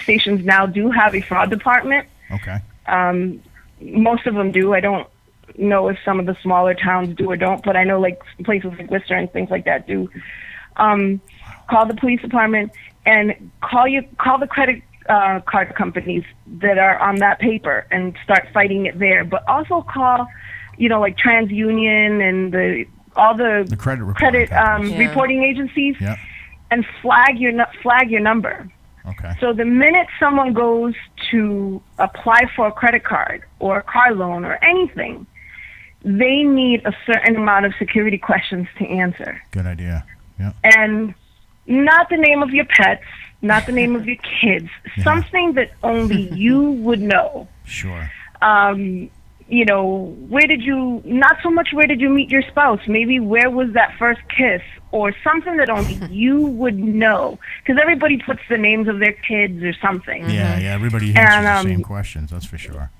stations now do have a fraud department. Okay. Most of them do. I don't know if some of the smaller towns do or don't, but I know like places like Worcester and things like that do. Call the police department and call the credit card companies that are on that paper and start fighting it there. But also call, like TransUnion and the all the credit reporting agencies, Yep. and flag your number. Okay. So the minute someone goes to apply for a credit card or a car loan or anything, they need a certain amount of security questions to answer. Good idea. Yeah. And not the name of your pets, not the name of your kids, something that only you would know. Sure. Not so much where did you meet your spouse, maybe where was that first kiss, or something that only you would know. Because everybody puts the names of their kids or something. Yeah, everybody answers the same questions, that's for sure.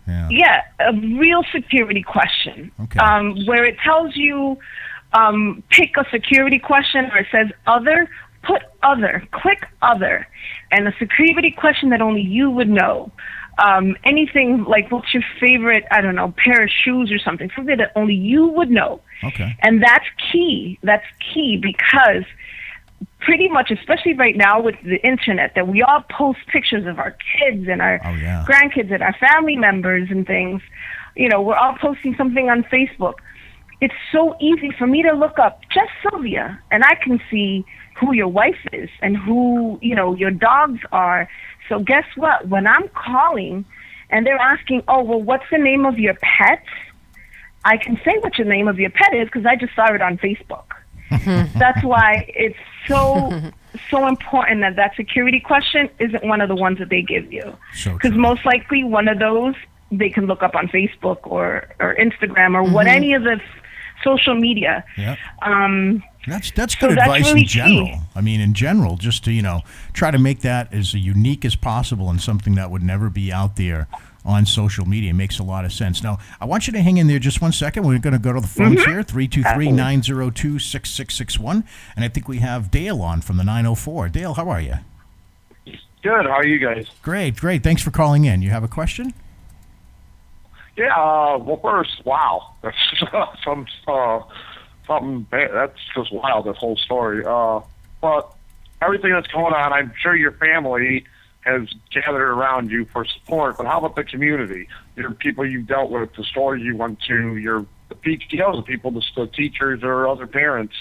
Yeah, a real security question. Okay. Where it tells you, pick a security question, or it says other, put other, click other. And a security question that only you would know. Anything like, what's your favorite, I don't know, pair of shoes or something that only you would know. Okay. And that's key. That's key because pretty much, especially right now with the internet, that we all post pictures of our kids and our grandkids and our family members and things. We're all posting something on Facebook. It's so easy for me to look up just Sylvia, and I can see who your wife is and who, your dogs are. So guess what? When I'm calling and they're asking, oh, well, what's the name of your pet? I can say what your name of your pet is because I just saw it on Facebook. That's why it's so important that security question isn't one of the ones that they give you. Because most likely one of those they can look up on Facebook or Instagram or what any of the social media. Yep. That's good advice really in general. key. I mean, in general, just to, try to make that as unique as possible and something that would never be out there on social media. It makes a lot of sense. Now, I want you to hang in there just one second. We're going to go to the phones here, 323-902-6661. And I think we have Dale on from the 904. Dale, how are you? Good. How are you guys? Great. Thanks for calling in. You have a question? Yeah. Well, first, wow. That's something bad. That's just wild, this whole story. But everything that's going on, I'm sure your family has gathered around you for support, but how about the community? Your people you dealt with, the store you went to, the PTOs, the people, the teachers or other parents.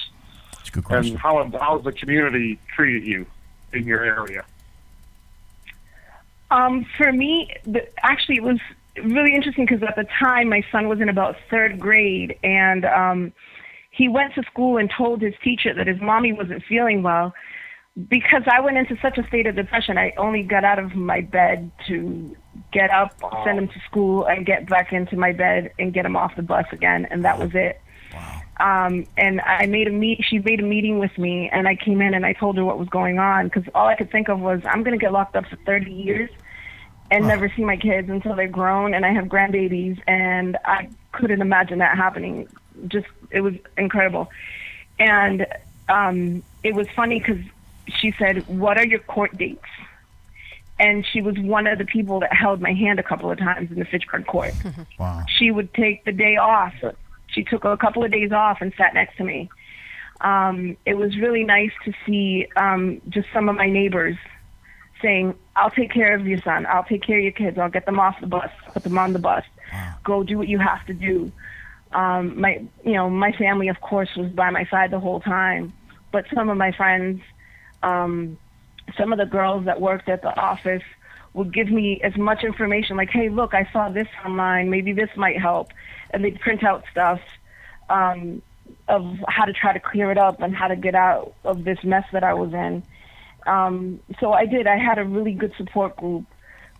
That's a good question. And how's the community treated you in your area? For me, actually, it was really interesting because at the time my son was in about third grade, and he went to school and told his teacher that his mommy wasn't feeling well. Because I went into such a state of depression, I only got out of my bed to get up, send him to school, and get back into my bed and get him off the bus again, and that was it. Wow. And she made a meeting with me, and I came in and I told her what was going on, because all I could think of was, I'm going to get locked up for 30 years and never see my kids until they're grown, and I have grandbabies, and I couldn't imagine that happening. It was incredible. And it was funny because she said, what are your court dates? And she was one of the people that held my hand a couple of times in the Fitchburg court. Wow. She would take the day off. She took a couple of days off and sat next to me. It was really nice to see just some of my neighbors saying, I'll take care of your son. I'll take care of your kids. I'll get them off the bus, put them on the bus. Wow. Go do what you have to do. My family, of course, was by my side the whole time. But some of my friends, some of the girls that worked at the office would give me as much information, like, hey, look, I saw this online, maybe this might help. And they'd print out stuff of how to try to clear it up and how to get out of this mess that I was in. So I had a really good support group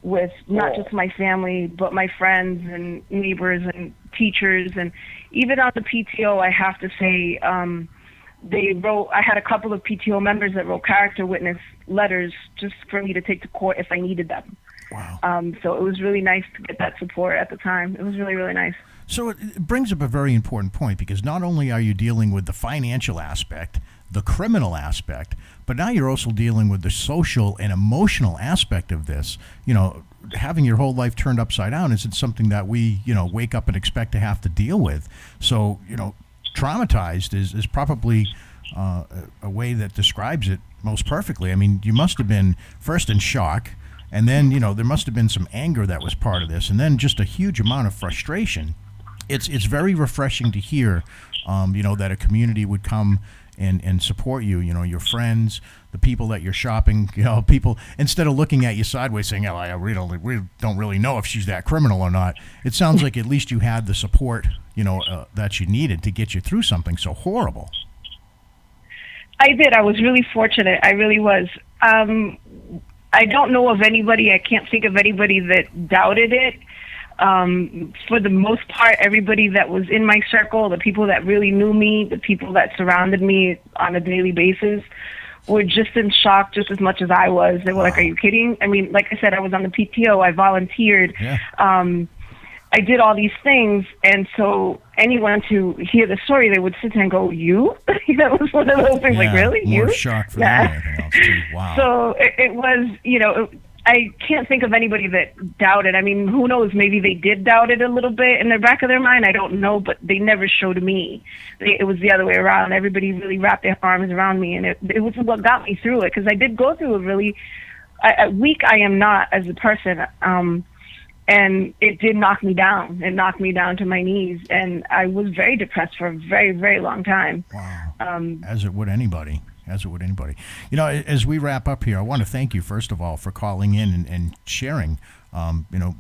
with not just my family, but my friends and neighbors and teachers. And even on the PTO, I have to say, I had a couple of PTO members that wrote character witness letters just for me to take to court if I needed them. Wow. So it was really nice to get that support at the time. It was really, really nice. So it brings up a very important point, because not only are you dealing with the financial aspect, the criminal aspect, but now you're also dealing with the social and emotional aspect of this. Having your whole life turned upside down isn't something that we, wake up and expect to have to deal with. So, traumatized is probably a way that describes it most perfectly. I mean, you must have been first in shock, and then, there must have been some anger that was part of this, and then just a huge amount of frustration. it's very refreshing to hear, that a community would come and support you, your friends, the people that you're shopping, people, instead of looking at you sideways saying, oh, I really don't really know if she's that criminal or not. It sounds like at least you had the support, that you needed to get you through something so horrible. I did. I was really fortunate. I really was. I don't know of anybody, I can't think of anybody that doubted it. For the most part, everybody that was in my circle, the people that really knew me, the people that surrounded me on a daily basis, were just in shock just as much as I was. They were like, are you kidding? I mean, like I said, I was on the PTO, I volunteered. Yeah. I did all these things, and so anyone to hear the story, they would sit there and go, you? It was one of those things, like, really? More you? shock for them than anything else, too. Wow. So it was, I can't think of anybody that doubted. I mean, who knows? Maybe they did doubt it a little bit in the back of their mind. I don't know, but they never showed me. It was the other way around. Everybody really wrapped their arms around me, and it was what got me through it, because I did go through a really weak I am not as a person, and it did knock me down. It knocked me down to my knees, and I was very depressed for a very, very long time. Wow. As it would anybody. As it would anybody. As we wrap up here, I want to thank you, first of all, for calling in and sharing,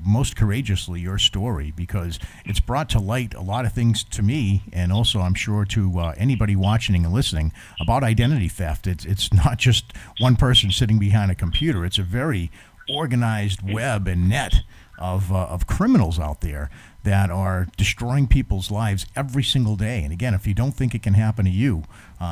most courageously your story, because it's brought to light a lot of things to me, and also I'm sure to anybody watching and listening, about identity theft. It's not just one person sitting behind a computer. It's a very organized web and net of criminals out there that are destroying people's lives every single day. And again, if you don't think it can happen to you,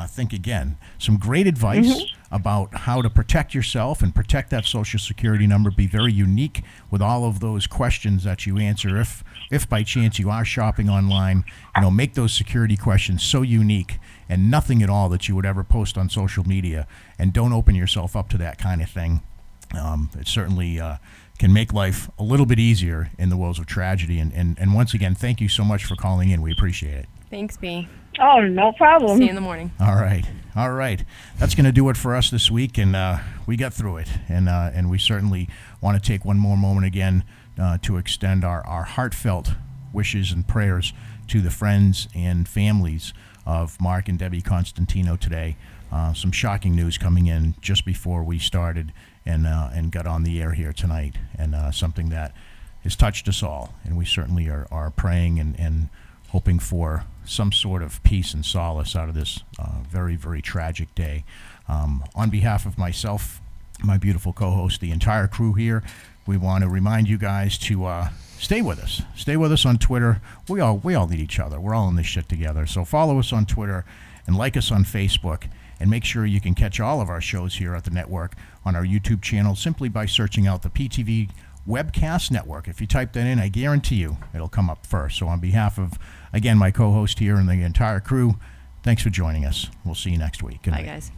think again. Some great advice about how to protect yourself and protect that Social Security number. Be very unique with all of those questions that you answer. If by chance you are shopping online, make those security questions so unique and nothing at all that you would ever post on social media. And don't open yourself up to that kind of thing. It certainly can make life a little bit easier in the worlds of tragedy. And once again, thank you so much for calling in. We appreciate it. Thanks, B. Oh, no problem. See you in the morning. All right. That's going to do it for us this week, and we got through it. And we certainly want to take one more moment again to extend our heartfelt wishes and prayers to the friends and families of Mark and Debbie Constantino today. Some shocking news coming in just before we started and got on the air here tonight, and something that has touched us all. And we certainly are praying and hoping for some sort of peace and solace out of this very, very tragic day. On behalf of myself, my beautiful co-host, the entire crew here, we want to remind you guys to stay with us. Stay with us on Twitter. We all need each other. We're all in this shit together. So follow us on Twitter and like us on Facebook. And make sure you can catch all of our shows here at the network on our YouTube channel simply by searching out the PTV Webcast Network. If you type that in, I guarantee you it'll come up first. So on behalf of, again, my co-host here and the entire crew, thanks for joining us. We'll see you next week. Good Bye, night. guys.